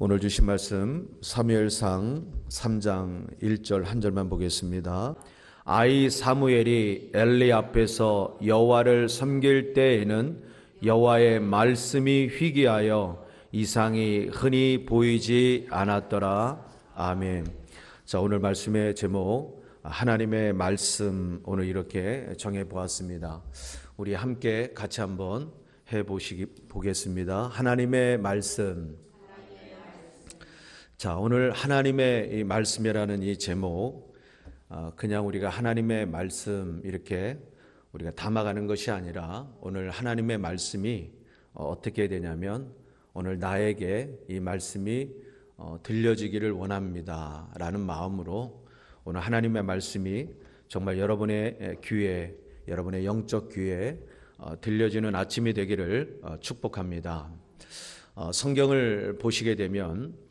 오늘 주신 말씀 사무엘상 3장 1절 한 절만 보겠습니다. 아이 사무엘이 엘리 앞에서 여호와를 섬길 때에는 여호와의 말씀이 희귀하여 이상이 흔히 보이지 않았더라. 아멘. 자, 오늘 말씀의 제목 하나님의 말씀, 오늘 이렇게 정해 보았습니다. 우리 함께 같이 한번 보겠습니다. 하나님의 말씀. 자, 오늘 하나님의 이 말씀이라는 이 제목, 그냥 우리가 하나님의 말씀 이렇게 우리가 담아가는 것이 아니라 오늘 하나님의 말씀이 어떻게 되냐면 오늘 나에게 이 말씀이 들려지기를 원합니다 라는 마음으로 오늘 하나님의 말씀이 정말 여러분의 귀에, 여러분의 영적 귀에 들려지는 아침이 되기를 축복합니다. 성경을 보시게 되면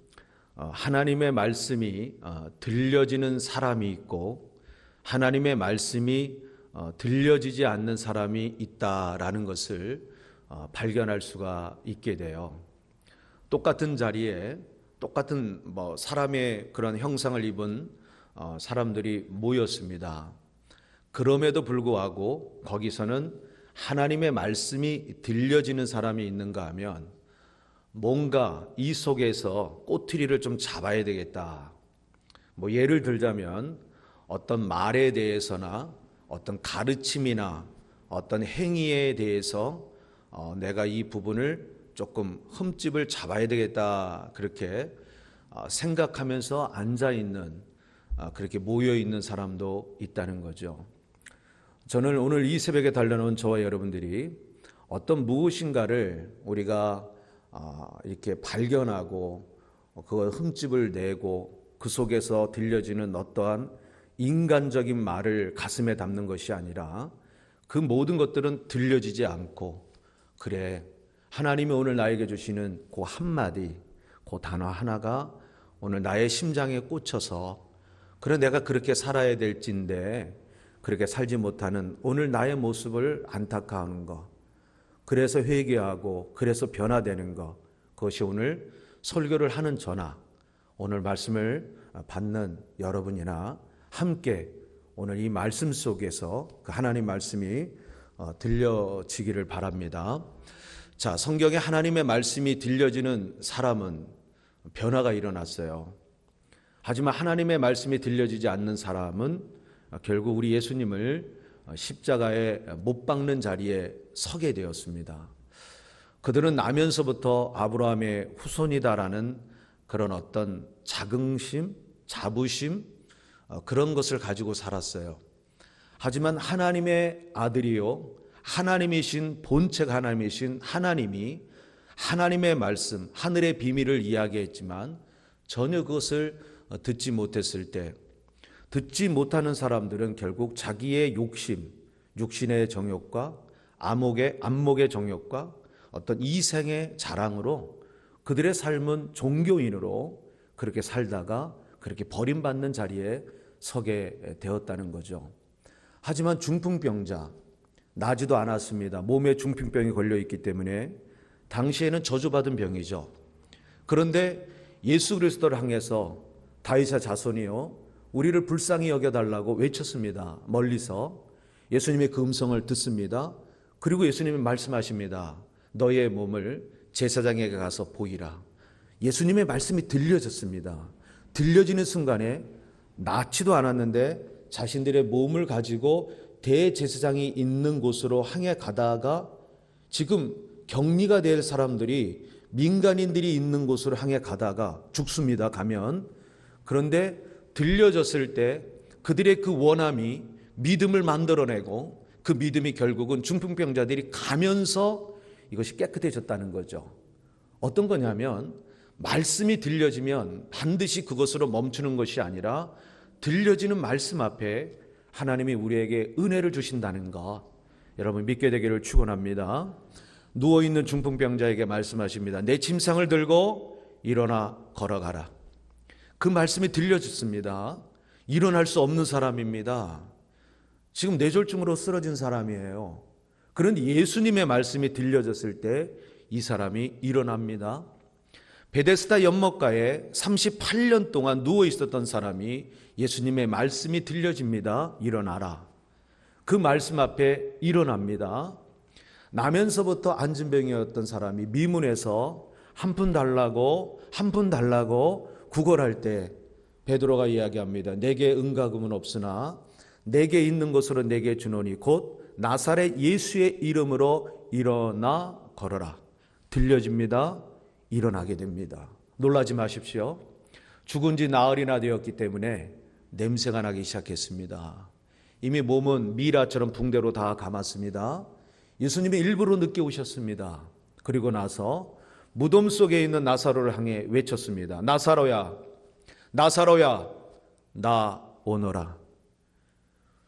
하나님의 말씀이 들려지는 사람이 있고 하나님의 말씀이 들려지지 않는 사람이 있다라는 것을 발견할 수가 있게 돼요. 똑같은 자리에 똑같은 사람의 그런 형상을 입은 사람들이 모였습니다. 그럼에도 불구하고 거기서는 하나님의 말씀이 들려지는 사람이 있는가 하면 뭔가 이 속에서 꼬투리를 좀 잡아야 되겠다. 예를 들자면 어떤 말에 대해서나 어떤 가르침이나 어떤 행위에 대해서 내가 이 부분을 조금 흠집을 잡아야 되겠다. 그렇게 생각하면서 앉아있는, 그렇게 모여있는 사람도 있다는 거죠. 저는 오늘 이 새벽에 달려놓은 저와 여러분들이 어떤 무엇인가를 우리가 이렇게 발견하고 그걸 흠집을 내고 그 속에서 들려지는 어떠한 인간적인 말을 가슴에 담는 것이 아니라 그 모든 것들은 들려지지 않고 그래 하나님이 오늘 나에게 주시는 그 한마디, 그 단어 하나가 오늘 나의 심장에 꽂혀서 그래 내가 그렇게 살아야 될진데 그렇게 살지 못하는 오늘 나의 모습을 안타까워하는 것, 그래서 회개하고 그래서 변화되는 것, 그것이 오늘 설교를 하는 저나 오늘 말씀을 받는 여러분이나 함께 오늘 이 말씀 속에서 그 하나님 말씀이 들려지기를 바랍니다. 자, 성경에 하나님의 말씀이 들려지는 사람은 변화가 일어났어요. 하지만 하나님의 말씀이 들려지지 않는 사람은 결국 우리 예수님을 십자가에 못 박는 자리에 서게 되었습니다. 그들은 나면서부터 아브라함의 후손이다라는 그런 어떤 자긍심, 자부심, 그런 것을 가지고 살았어요. 하지만 하나님의 아들이요, 하나님이신 본책 하나님이신 하나님이 하나님의 말씀, 하늘의 비밀을 이야기했지만 전혀 그것을 듣지 못했을 때, 듣지 못하는 사람들은 결국 자기의 욕심, 육신의 정욕과 안목의 정욕과 어떤 이생의 자랑으로 그들의 삶은 종교인으로 그렇게 살다가 그렇게 버림받는 자리에 서게 되었다는 거죠. 하지만 중풍병자, 나지도 않았습니다. 몸에 중풍병이 걸려 있기 때문에 당시에는 저주받은 병이죠. 그런데 예수 그리스도를 향해서 다윗의 자손이요, 우리를 불쌍히 여겨달라고 외쳤습니다. 멀리서 예수님의 그 음성을 듣습니다. 그리고 예수님이 말씀하십니다. 너의 몸을 제사장에게 가서 보이라. 예수님의 말씀이 들려졌습니다. 들려지는 순간에 낫지도 않았는데 자신들의 몸을 가지고 대제사장이 있는 곳으로 향해 가다가 지금 격리가 될 사람들이 민간인들이 있는 곳으로 향해 가다가 죽습니다. 가면. 그런데 들려졌을 때 그들의 그 원함이 믿음을 만들어내고 그 믿음이 결국은 중풍병자들이 가면서 이것이 깨끗해졌다는 거죠. 어떤 거냐면 말씀이 들려지면 반드시 그것으로 멈추는 것이 아니라 들려지는 말씀 앞에 하나님이 우리에게 은혜를 주신다는 것, 여러분 믿게 되기를 축원합니다. 누워있는 중풍병자에게 말씀하십니다. 내 침상을 들고 일어나 걸어가라. 그 말씀이 들려졌습니다. 일어날 수 없는 사람입니다. 지금 뇌졸중으로 쓰러진 사람이에요. 그런데 예수님의 말씀이 들려졌을 때 이 사람이 일어납니다. 베데스다 연못가에 38년 동안 누워 있었던 사람이 예수님의 말씀이 들려집니다. 일어나라. 그 말씀 앞에 일어납니다. 나면서부터 안진병이었던 사람이 미문에서 한 푼 달라고 구걸할 때 베드로가 이야기합니다. 내게 은가금은 없으나 내게 있는 것으로 내게 주노니 곧 나사렛 예수의 이름으로 일어나 걸어라. 들려집니다. 일어나게 됩니다. 놀라지 마십시오. 죽은 지 나흘이나 되었기 때문에 냄새가 나기 시작했습니다. 이미 몸은 미라처럼 붕대로 다 감았습니다. 예수님이 일부러 늦게 오셨습니다. 그리고 나서 무덤 속에 있는 나사로를 향해 외쳤습니다. 나사로야, 나사로야, 나 오너라.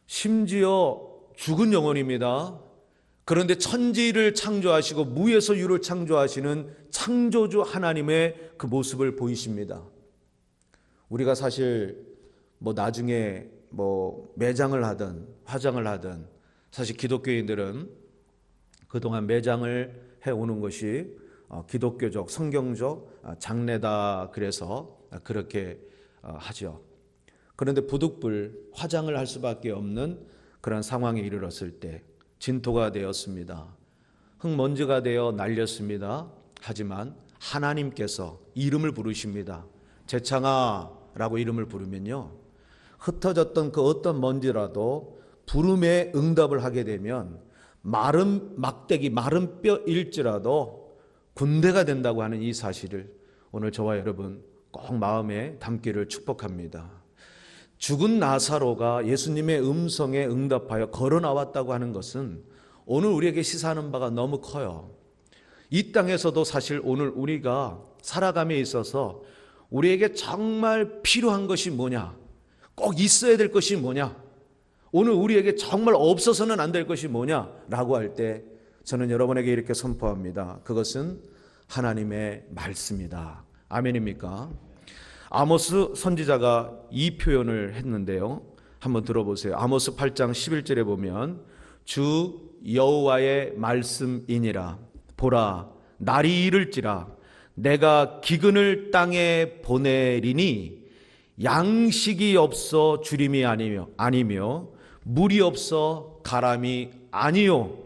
심지어 죽은 영혼입니다. 그런데 천지를 창조하시고 무에서 유를 창조하시는 창조주 하나님의 그 모습을 보이십니다. 우리가 사실 나중에 매장을 하든 화장을 하든 사실 기독교인들은 그동안 매장을 해오는 것이 기독교적, 성경적 장례다 그래서 그렇게 하죠. 그런데 부득불 화장을 할 수밖에 없는 그런 상황에 이르렀을 때 진토가 되었습니다. 흙먼지가 되어 날렸습니다. 하지만 하나님께서 이름을 부르십니다. 재창아 라고 이름을 부르면요, 흩어졌던 그 어떤 먼지라도 부름에 응답을 하게 되면 마른 막대기, 마른 뼈일지라도 군대가 된다고 하는 이 사실을 오늘 저와 여러분 꼭 마음에 담기를 축복합니다. 죽은 나사로가 예수님의 음성에 응답하여 걸어 나왔다고 하는 것은 오늘 우리에게 시사하는 바가 너무 커요. 이 땅에서도 사실 오늘 우리가 살아감에 있어서 우리에게 정말 필요한 것이 뭐냐, 꼭 있어야 될 것이 뭐냐, 오늘 우리에게 정말 없어서는 안 될 것이 뭐냐라고 할 때 저는 여러분에게 이렇게 선포합니다. 그것은 하나님의 말씀이다. 아멘입니까? 아모스 선지자가 이 표현을 했는데요, 한번 들어보세요. 아모스 8장 11절에 보면 주 여호와의 말씀이니라. 보라, 날이 이를지라 내가 기근을 땅에 보내리니 양식이 없어 주림이 아니며 물이 없어 가람이 아니요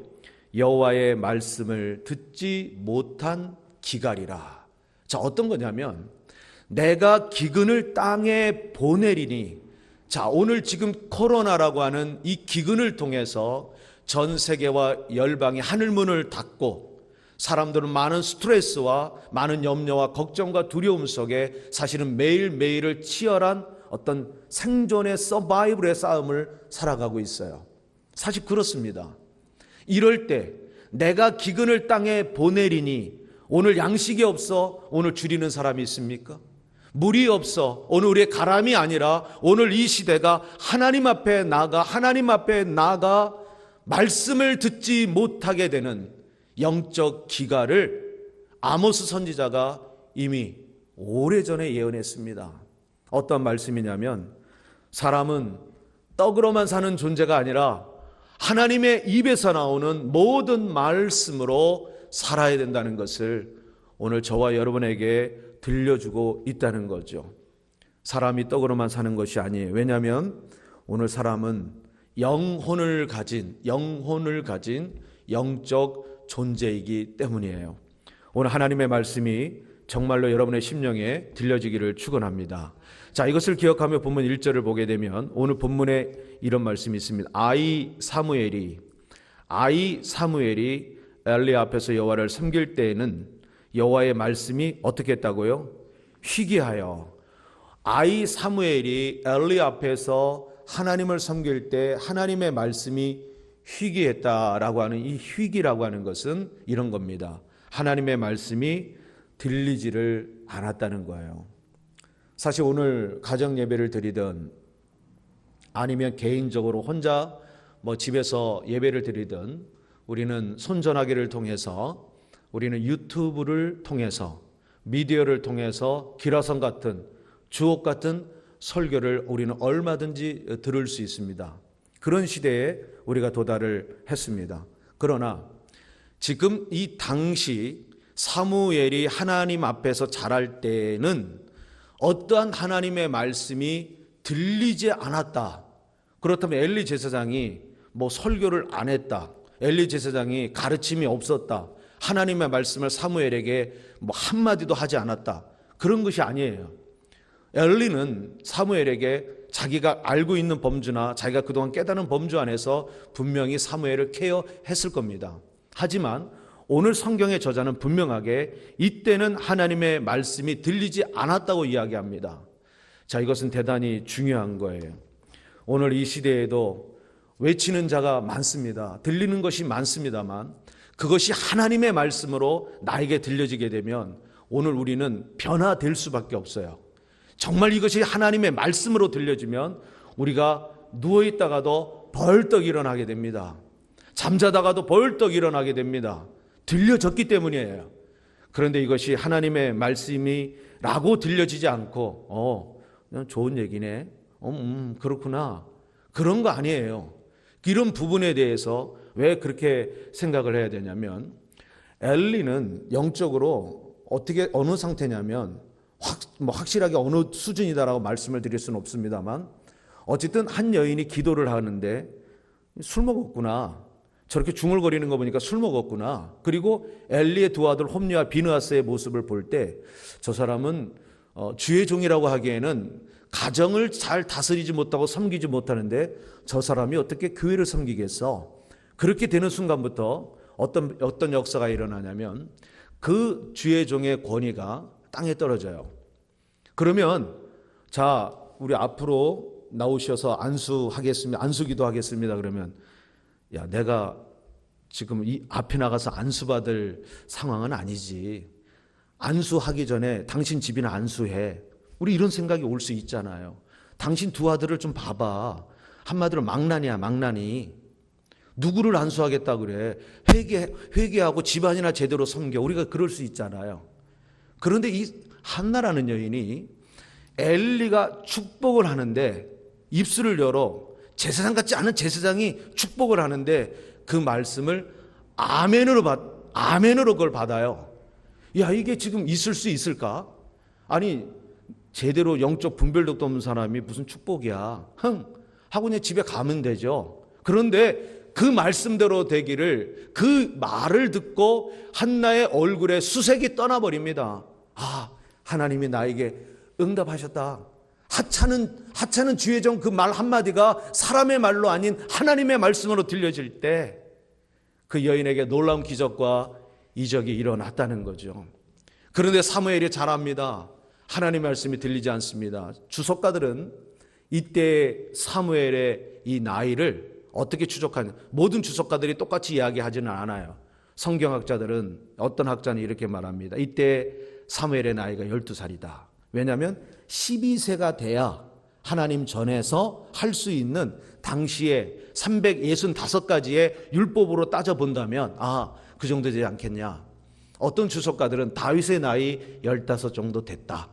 여호와의 말씀을 듣지 못한 기갈이라. 자, 어떤 거냐면 내가 기근을 땅에 보내리니, 자, 오늘 지금 코로나라고 하는 이 기근을 통해서 전 세계와 열방이 하늘문을 닫고 사람들은 많은 스트레스와 많은 염려와 걱정과 두려움 속에 사실은 매일매일을 치열한 어떤 생존의 서바이벌의 싸움을 살아가고 있어요. 사실 그렇습니다. 이럴 때 내가 기근을 땅에 보내리니, 오늘 양식이 없어 오늘 줄이는 사람이 있습니까? 물이 없어 오늘 우리의 가람이 아니라 오늘 이 시대가 하나님 앞에 나가 말씀을 듣지 못하게 되는 영적 기갈을 아모스 선지자가 이미 오래전에 예언했습니다. 어떤 말씀이냐면 사람은 떡으로만 사는 존재가 아니라 하나님의 입에서 나오는 모든 말씀으로 살아야 된다는 것을 오늘 저와 여러분에게 들려주고 있다는 거죠. 사람이 떡으로만 사는 것이 아니에요. 왜냐하면 오늘 사람은 영혼을 가진 영적 존재이기 때문이에요. 오늘 하나님의 말씀이 정말로 여러분의 심령에 들려지기를 축원합니다. 자, 이것을 기억하며 본문 1절을 보게 되면 오늘 본문에 이런 말씀이 있습니다. 아이 사무엘이 엘리 앞에서 여호와를 섬길 때에는 여호와의 말씀이 어떻게 했다고요? 희귀하여. 아이 사무엘이 엘리 앞에서 하나님을 섬길 때 하나님의 말씀이 희귀했다라고 하는 이 희귀라고 하는 것은 이런 겁니다. 하나님의 말씀이 들리지를 않았다는 거예요. 사실 오늘 가정 예배를 드리든 아니면 개인적으로 혼자 집에서 예배를 드리든 우리는 손전화기를 통해서, 우리는 유튜브를 통해서, 미디어를 통해서 기라성 같은, 주옥 같은 설교를 우리는 얼마든지 들을 수 있습니다. 그런 시대에 우리가 도달을 했습니다. 그러나 지금 이 당시 사무엘이 하나님 앞에서 자랄 때는 어떠한 하나님의 말씀이 들리지 않았다. 그렇다면 엘리 제사장이 뭐 설교를 안 했다. 엘리 제사장이 가르침이 없었다. 하나님의 말씀을 사무엘에게 뭐 한마디도 하지 않았다. 그런 것이 아니에요. 엘리는 사무엘에게 자기가 알고 있는 범주나 자기가 그동안 깨달은 범주 안에서 분명히 사무엘을 케어했을 겁니다. 하지만 오늘 성경의 저자는 분명하게 이때는 하나님의 말씀이 들리지 않았다고 이야기합니다. 자, 이것은 대단히 중요한 거예요. 오늘 이 시대에도 외치는 자가 많습니다. 들리는 것이 많습니다만 그것이 하나님의 말씀으로 나에게 들려지게 되면 오늘 우리는 변화될 수밖에 없어요. 정말 이것이 하나님의 말씀으로 들려지면 우리가 누워있다가도 벌떡 일어나게 됩니다. 잠자다가도 벌떡 일어나게 됩니다. 들려졌기 때문이에요. 그런데 이것이 하나님의 말씀이라고 들려지지 않고 그냥 좋은 얘기네. 그렇구나. 그런 거 아니에요. 이런 부분에 대해서 왜 그렇게 생각을 해야 되냐면 엘리는 영적으로 어느 상태냐면 확실하게 어느 수준이다라고 말씀을 드릴 수는 없습니다만 어쨌든 한 여인이 기도를 하는데 술 먹었구나. 저렇게 중얼거리는 거 보니까 술 먹었구나. 그리고 엘리의 두 아들 홈리와 비느하스의 모습을 볼 때 저 사람은 주의 종이라고 하기에는 가정을 잘 다스리지 못하고 섬기지 못하는데 저 사람이 어떻게 교회를 섬기겠어? 그렇게 되는 순간부터 어떤 역사가 일어나냐면 그 주의 종의 권위가 땅에 떨어져요. 그러면 자, 우리 앞으로 나오셔서 안수기도 하겠습니다. 그러면 야, 내가 지금 이 앞에 나가서 안수받을 상황은 아니지. 안수하기 전에 당신 집이나 안수해. 우리 이런 생각이 올 수 있잖아요. 당신 두 아들을 좀 봐봐. 한마디로 망나니야, 망나니. 누구를 안수하겠다 그래. 회개하고 집안이나 제대로 섬겨. 우리가 그럴 수 있잖아요. 그런데 이 한나라는 여인이 엘리가 축복을 하는데 입술을 열어 제사장 같지 않은 제사장이 축복을 하는데 그 말씀을 아멘으로 그걸 받아요. 야, 이게 지금 있을 수 있을까? 아니, 제대로 영적 분별력도 없는 사람이 무슨 축복이야. 하고 그냥 집에 가면 되죠. 그런데 그 말씀대로 되기를 그 말을 듣고 한나의 얼굴에 수색이 떠나버립니다. 아, 하나님이 나에게 응답하셨다. 하찮은 주의 종 그 말 한마디가 사람의 말로 아닌 하나님의 말씀으로 들려질 때 그 여인에게 놀라운 기적과 이적이 일어났다는 거죠. 그런데 사무엘이 잘합니다. 하나님의 말씀이 들리지 않습니다. 주석가들은 이때 사무엘의 이 나이를 어떻게 추적하냐, 모든 주석가들이 똑같이 이야기하지는 않아요. 성경학자들은 어떤 학자는 이렇게 말합니다. 이때 사무엘의 나이가 12살이다. 왜냐하면 12세가 돼야 하나님 전에서 할 수 있는 당시에 365가지의 율법으로 따져본다면 그 정도 되지 않겠냐. 어떤 주석가들은 다윗의 나이 15 정도 됐다.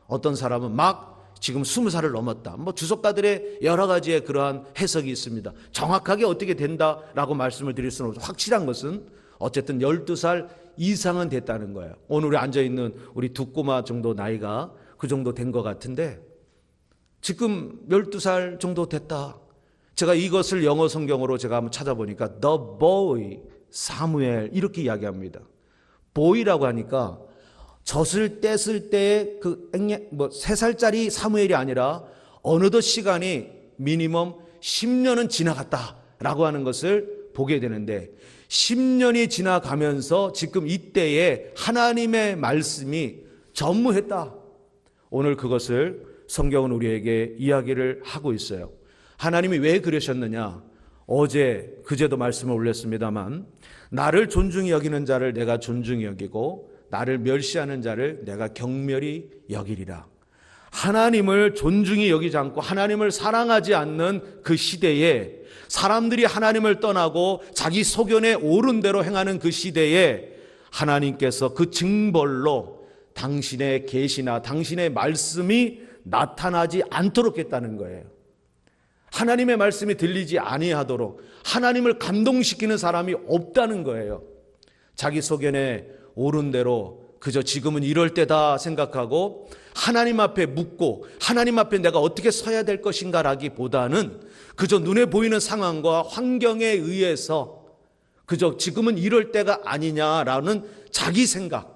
어떤 사람은 막 지금 20살을 넘었다. 주석가들의 여러 가지의 그러한 해석이 있습니다. 정확하게 어떻게 된다라고 말씀을 드릴 수는 없어요. 확실한 것은 어쨌든 12살 이상은 됐다는 거예요. 오늘 우리 앉아있는 우리 두 꼬마 정도 나이가 그 정도 된 것 같은데 지금 12살 정도 됐다. 제가 이것을 영어 성경으로 제가 한번 찾아보니까 The boy 사무엘 이렇게 이야기합니다. boy라고 하니까 젖을 뗐을 때의 3살짜리 사무엘이 아니라 어느덧 시간이 미니멈 10년은 지나갔다라고 하는 것을 보게 되는데 10년이 지나가면서 지금 이때에 하나님의 말씀이 전무했다. 오늘 그것을 성경은 우리에게 이야기를 하고 있어요. 하나님이 왜 그러셨느냐? 그제도 말씀을 올렸습니다만 나를 존중히 여기는 자를 내가 존중히 여기고 나를 멸시하는 자를 내가 경멸히 여기리라. 하나님을 존중히 여기지 않고 하나님을 사랑하지 않는 그 시대에 사람들이 하나님을 떠나고 자기 소견에 옳은 대로 행하는 그 시대에 하나님께서 그 징벌로 당신의 계시나 당신의 말씀이 나타나지 않도록 했다는 거예요. 하나님의 말씀이 들리지 아니하도록 하나님을 감동시키는 사람이 없다는 거예요. 자기 소견에 옳은 대로 그저 지금은 이럴 때다 생각하고 하나님 앞에 묻고 하나님 앞에 내가 어떻게 서야 될 것인가 라기보다는 그저 눈에 보이는 상황과 환경에 의해서 그저 지금은 이럴 때가 아니냐라는 자기 생각,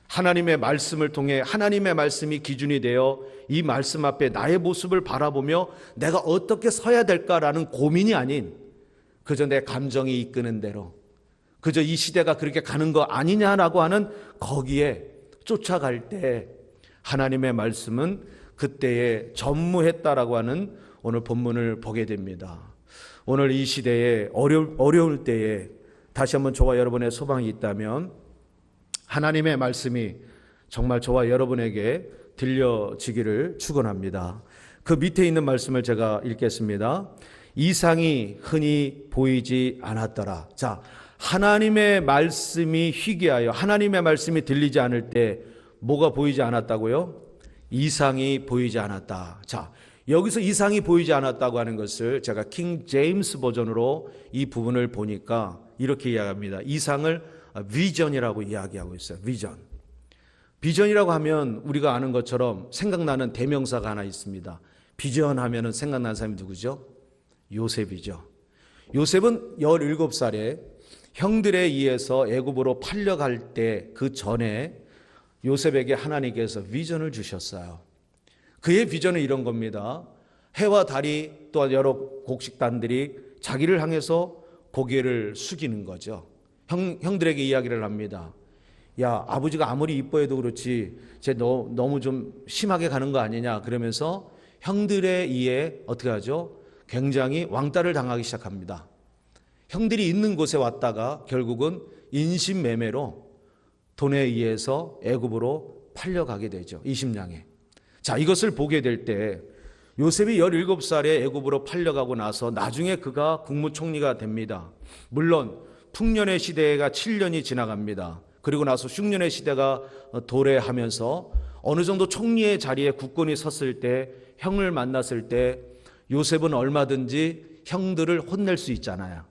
하나님의 말씀을 통해 하나님의 말씀이 기준이 되어 이 말씀 앞에 나의 모습을 바라보며 내가 어떻게 서야 될까라는 고민이 아닌 그저 내 감정이 이끄는 대로 그저 이 시대가 그렇게 가는 거 아니냐라고 하는 거기에 쫓아갈 때 하나님의 말씀은 그때에 전무했다라고 하는 오늘 본문을 보게 됩니다. 오늘 이 시대에 어려울 때에 다시 한번 저와 여러분의 소망이 있다면 하나님의 말씀이 정말 저와 여러분에게 들려지기를 축원합니다. 그 밑에 있는 말씀을 제가 읽겠습니다. 이상이 흔히 보이지 않았더라. 자, 하나님의 말씀이 희귀하여 하나님의 말씀이 들리지 않을 때 뭐가 보이지 않았다고요? 이상이 보이지 않았다. 자, 여기서 이상이 보이지 않았다고 하는 것을 제가 킹 제임스 버전으로 이 부분을 보니까 이렇게 이야기합니다. 이상을 비전이라고 이야기하고 있어요. 비전이라고 하면 우리가 아는 것처럼 생각나는 대명사가 하나 있습니다. 비전 하면은 생각나는 사람이 누구죠? 요셉이죠. 요셉은 17살에 형들에 의해서 애굽으로 팔려갈 때 그 전에 요셉에게 하나님께서 비전을 주셨어요. 그의 비전은 이런 겁니다. 해와 달이 또 여러 곡식단들이 자기를 향해서 고개를 숙이는 거죠. 형들에게 이야기를 합니다. 야, 아버지가 아무리 이뻐해도 그렇지 쟤 너무 좀 심하게 가는 거 아니냐 그러면서 형들에 의해 어떻게 하죠? 굉장히 왕따를 당하기 시작합니다. 형들이 있는 곳에 왔다가 결국은 인신매매로 돈에 의해서 애굽으로 팔려가게 되죠. 20냥에. 자, 이것을 보게 될 때 요셉이 17살에 애굽으로 팔려가고 나서 나중에 그가 국무총리가 됩니다. 물론 풍년의 시대가 7년이 지나갑니다. 그리고 나서 흉년의 시대가 도래하면서 어느 정도 총리의 자리에 국권이 섰을 때 형을 만났을 때 요셉은 얼마든지 형들을 혼낼 수 있잖아요.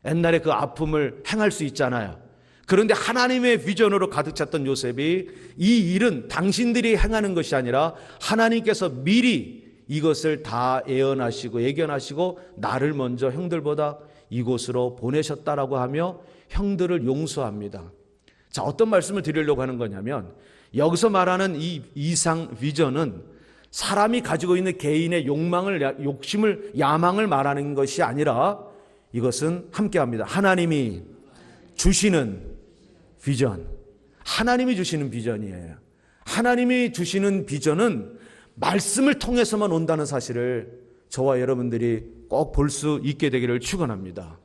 옛날에 그 아픔을 행할 수 있잖아요. 그런데 하나님의 비전으로 가득 찼던 요셉이 이 일은 당신들이 행하는 것이 아니라 하나님께서 미리 이것을 다 예언하시고 예견하시고 나를 먼저 형들보다 이곳으로 보내셨다라고 하며 형들을 용서합니다. 자, 어떤 말씀을 드리려고 하는 거냐면 여기서 말하는 이 이상 비전은 사람이 가지고 있는 개인의 욕심을 야망을 말하는 것이 아니라 이것은 함께합니다. 하나님이 주시는 비전, 하나님이 주시는 비전이에요. 하나님이 주시는 비전은 말씀을 통해서만 온다는 사실을 저와 여러분들이 꼭 볼 수 있게 되기를 축원합니다.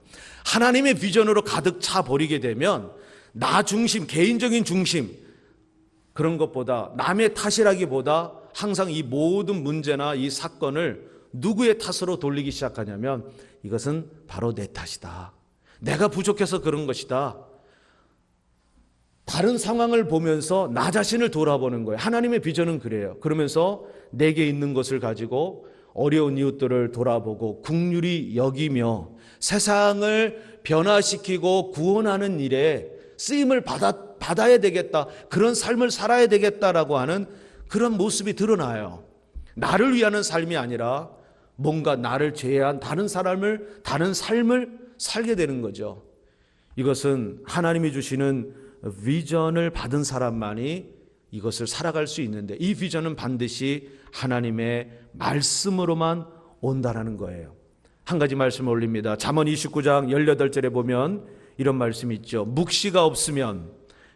하나님의 비전으로 가득 차 버리게 되면 나 중심, 개인적인 중심 그런 것보다 남의 탓이라기보다 항상 이 모든 문제나 이 사건을 누구의 탓으로 돌리기 시작하냐면 이것은 바로 내 탓이다. 내가 부족해서 그런 것이다. 다른 상황을 보면서 나 자신을 돌아보는 거예요. 하나님의 비전은 그래요. 그러면서 내게 있는 것을 가지고 어려운 이웃들을 돌아보고 긍휼히 여기며 세상을 변화시키고 구원하는 일에 쓰임을 받아야 되겠다. 그런 삶을 살아야 되겠다라고 하는 그런 모습이 드러나요. 나를 위하는 삶이 아니라 뭔가 나를 제외한 다른 삶을 살게 되는 거죠. 이것은 하나님이 주시는 비전을 받은 사람만이 이것을 살아갈 수 있는데 이 비전은 반드시 하나님의 말씀으로만 온다라는 거예요. 한 가지 말씀을 올립니다. 잠언 29장 18절에 보면 이런 말씀이 있죠. 묵시가 없으면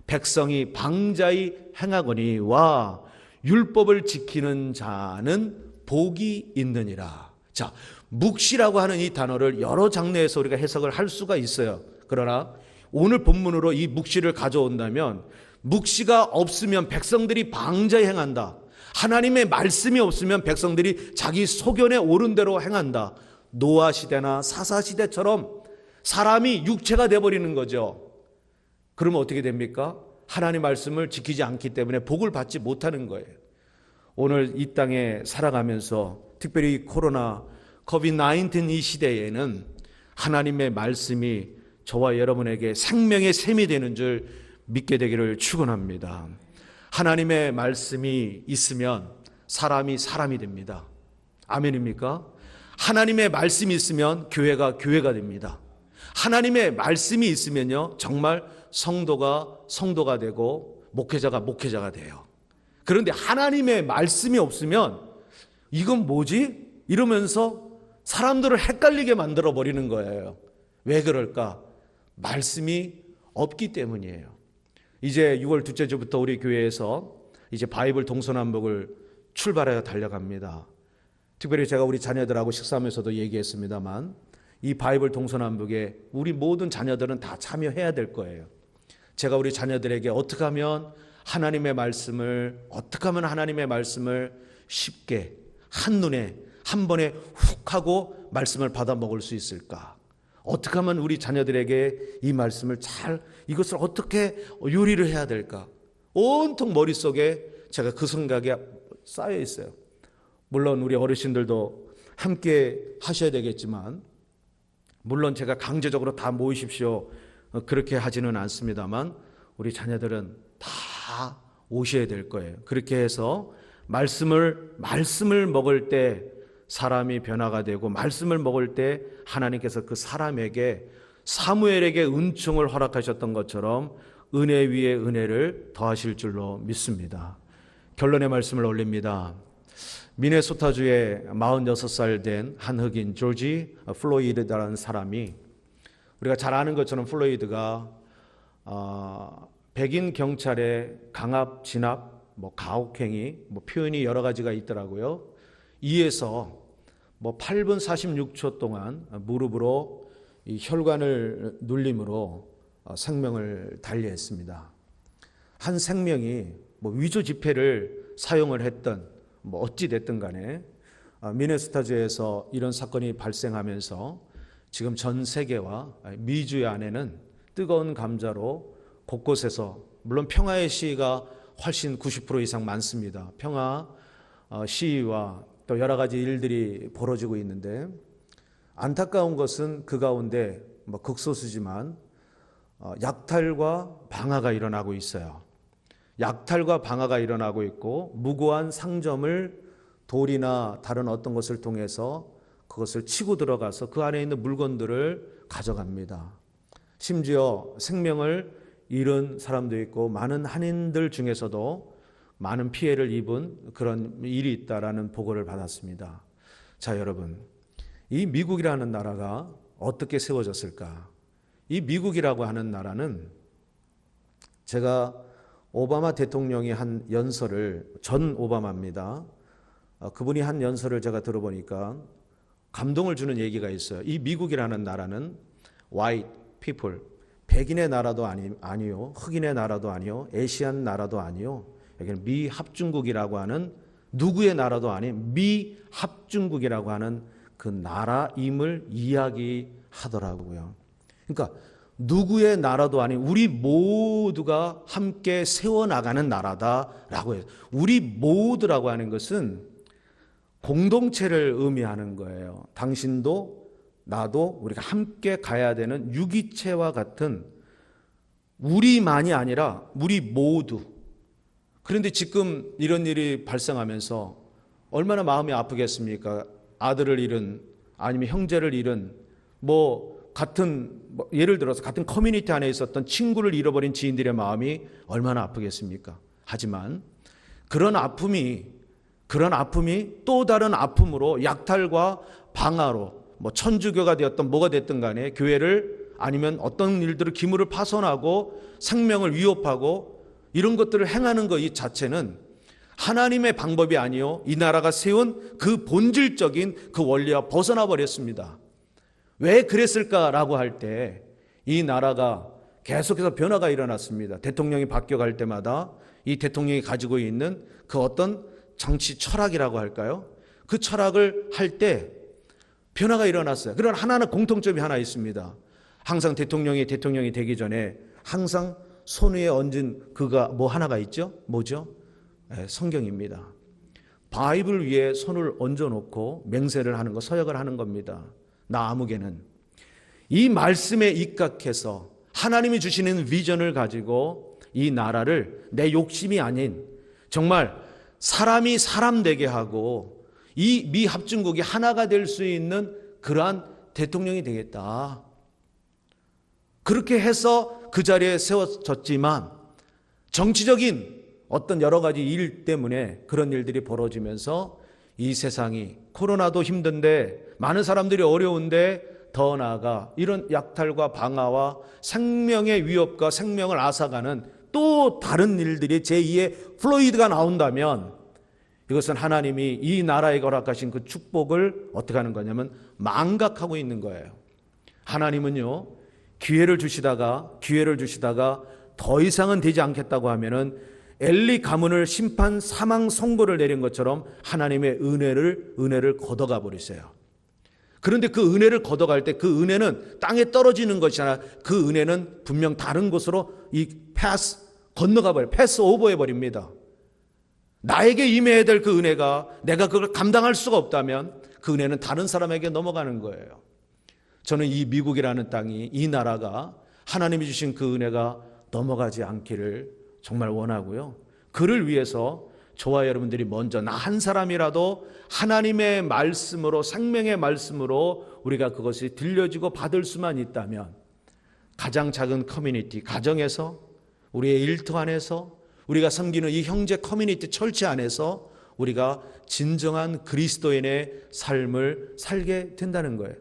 백성이 방자히 행하거니 와 율법을 지키는 자는 복이 있느니라. 자, 묵시라고 하는 이 단어를 여러 장르에서 우리가 해석을 할 수가 있어요. 그러나 오늘 본문으로 이 묵시를 가져온다면 묵시가 없으면 백성들이 방자히 행한다. 하나님의 말씀이 없으면 백성들이 자기 소견에 옳은 대로 행한다. 노아 시대나 사사 시대처럼 사람이 육체가 돼버리는 거죠. 그러면 어떻게 됩니까? 하나님 말씀을 지키지 않기 때문에 복을 받지 못하는 거예요. 오늘 이 땅에 살아가면서 특별히 코로나 COVID-19 이 시대에는 하나님의 말씀이 저와 여러분에게 생명의 샘이 되는 줄 믿게 되기를 축원합니다. 하나님의 말씀이 있으면 사람이 됩니다. 아멘입니까? 하나님의 말씀이 있으면 교회가 됩니다. 하나님의 말씀이 있으면요, 정말 성도가 되고 목회자가 돼요. 그런데 하나님의 말씀이 없으면 이건 뭐지? 이러면서 사람들을 헷갈리게 만들어 버리는 거예요. 왜 그럴까? 말씀이 없기 때문이에요. 이제 6월 둘째 주부터 우리 교회에서 이제 바이블 동서남북을 출발해서 달려갑니다. 특별히 제가 우리 자녀들하고 식사하면서도 얘기했습니다만 이 바이블 동서남북에 우리 모든 자녀들은 다 참여해야 될 거예요. 제가 우리 자녀들에게 어떻게 하면 하나님의 말씀을 쉽게 한눈에 한 번에 훅 하고 말씀을 받아 먹을 수 있을까? 어떻게 하면 우리 자녀들에게 이 말씀을 이것을 어떻게 요리를 해야 될까? 온통 머릿속에 제가 그 생각이 쌓여 있어요. 물론 우리 어르신들도 함께 하셔야 되겠지만, 물론 제가 강제적으로 다 모이십시오 그렇게 하지는 않습니다만 우리 자녀들은 다 오셔야 될 거예요. 그렇게 해서 말씀을 먹을 때 사람이 변화가 되고, 말씀을 먹을 때 하나님께서 그 사람에게 사무엘에게 은총을 허락하셨던 것처럼 은혜 위에 은혜를 더하실 줄로 믿습니다. 결론의 말씀을 올립니다. 미네소타주에 46살 된 한 흑인 조지 플로이드라는 사람이, 우리가 잘 아는 것처럼 플로이드가 백인 경찰의 강압, 진압, 가혹행위, 표현이 여러 가지가 있더라고요. 이에서 8분 46초 동안 무릎으로 이 혈관을 눌림으로 생명을 달리했습니다. 한 생명이 위조 지폐를 사용을 했던 어찌 됐든 간에 미네소타주에서 이런 사건이 발생하면서 지금 전 세계와 미주 안에는 뜨거운 감자로 곳곳에서, 물론 평화의 시위가 훨씬 90% 이상 많습니다. 평화 시위와 또 여러 가지 일들이 벌어지고 있는데, 안타까운 것은 그 가운데 극소수지만 약탈과 방화가 일어나고 있어요. 약탈과 방화가 일어나고 있고, 무고한 상점을 돌이나 다른 어떤 것을 통해서 그것을 치고 들어가서 그 안에 있는 물건들을 가져갑니다. 심지어 생명을 잃은 사람도 있고, 많은 한인들 중에서도 많은 피해를 입은 그런 일이 있다라는 보고를 받았습니다. 자, 여러분, 이 미국이라는 나라가 어떻게 세워졌을까? 이 미국이라고 하는 나라는, 제가 오바마 대통령이 한 연설을, 전 오바마입니다. 그분이 한 연설을 제가 들어보니까 감동을 주는 얘기가 있어요. 이 미국이라는 나라는 white people, 백인의 나라도 아니요, 흑인의 나라도 아니요, 에시안 나라도 아니요, 여기는 미합중국이라고 하는, 누구의 나라도 아닌 미합중국이라고 하는 그 나라임을 이야기하더라고요. 그러니까 누구의 나라도 아닌 우리 모두가 함께 세워나가는 나라다라고 해요. 우리 모두라고 하는 것은 공동체를 의미하는 거예요. 당신도 나도 우리가 함께 가야 되는 유기체와 같은, 우리만이 아니라 우리 모두. 그런데 지금 이런 일이 발생하면서 얼마나 마음이 아프겠습니까? 아들을 잃은, 아니면 형제를 잃은, 예를 들어서 같은 커뮤니티 안에 있었던 친구를 잃어버린 지인들의 마음이 얼마나 아프겠습니까? 하지만 그런 아픔이 또 다른 아픔으로, 약탈과 방화로, 천주교가 되었던 뭐가 됐든 간에 교회를, 아니면 어떤 일들을 기물을 파손하고 생명을 위협하고 이런 것들을 행하는 것 이 자체는 하나님의 방법이 아니요, 이 나라가 세운 그 본질적인 그 원리와 벗어나 버렸습니다. 왜 그랬을까라고 할 때 이 나라가 계속해서 변화가 일어났습니다. 대통령이 바뀌어갈 때마다 이 대통령이 가지고 있는 그 어떤 정치 철학이라고 할까요? 그 철학을 할 때 변화가 일어났어요. 그러나 하나는 공통점이 하나 있습니다. 항상 대통령이 되기 전에 항상 손 위에 얹은 그가 하나가 있죠? 뭐죠? 성경입니다. 바이블 위에 손을 얹어놓고 맹세를 하는 거, 서약을 하는 겁니다. 나 아무개는 이 말씀에 입각해서 하나님이 주시는 비전을 가지고 이 나라를 내 욕심이 아닌 정말 사람이 사람 되게 하고 이 미합중국이 하나가 될 수 있는 그러한 대통령이 되겠다. 그렇게 해서 그 자리에 세워졌지만 정치적인 어떤 여러 가지 일 때문에 그런 일들이 벌어지면서 이 세상이 코로나도 힘든데 많은 사람들이 어려운데 더 나아가 이런 약탈과 방화와 생명의 위협과 생명을 앗아가는 또 다른 일들이 제2의 플로이드가 나온다면 이것은 하나님이 이 나라에 허락하신 그 축복을 어떻게 하는 거냐면 망각하고 있는 거예요. 하나님은요, 기회를 주시다가 더 이상은 되지 않겠다고 하면은 엘리 가문을 심판 사망 선고를 내린 것처럼 하나님의 은혜를 걷어가 버리세요. 그런데 그 은혜를 걷어갈 때 그 은혜는 땅에 떨어지는 것이 아니라 그 은혜는 분명 다른 곳으로 건너가 버려요. 패스 오버해 버립니다. 나에게 임해야 될 그 은혜가 내가 그걸 감당할 수가 없다면 그 은혜는 다른 사람에게 넘어가는 거예요. 저는 이 미국이라는 땅이, 이 나라가 하나님이 주신 그 은혜가 넘어가지 않기를 정말 원하고요. 그를 위해서 저와 여러분들이 먼저 나 한 사람이라도 하나님의 말씀으로, 생명의 말씀으로 우리가 그것이 들려지고 받을 수만 있다면 가장 작은 커뮤니티, 가정에서, 우리의 일터 안에서, 우리가 섬기는 이 형제 커뮤니티 철치 안에서 우리가 진정한 그리스도인의 삶을 살게 된다는 거예요.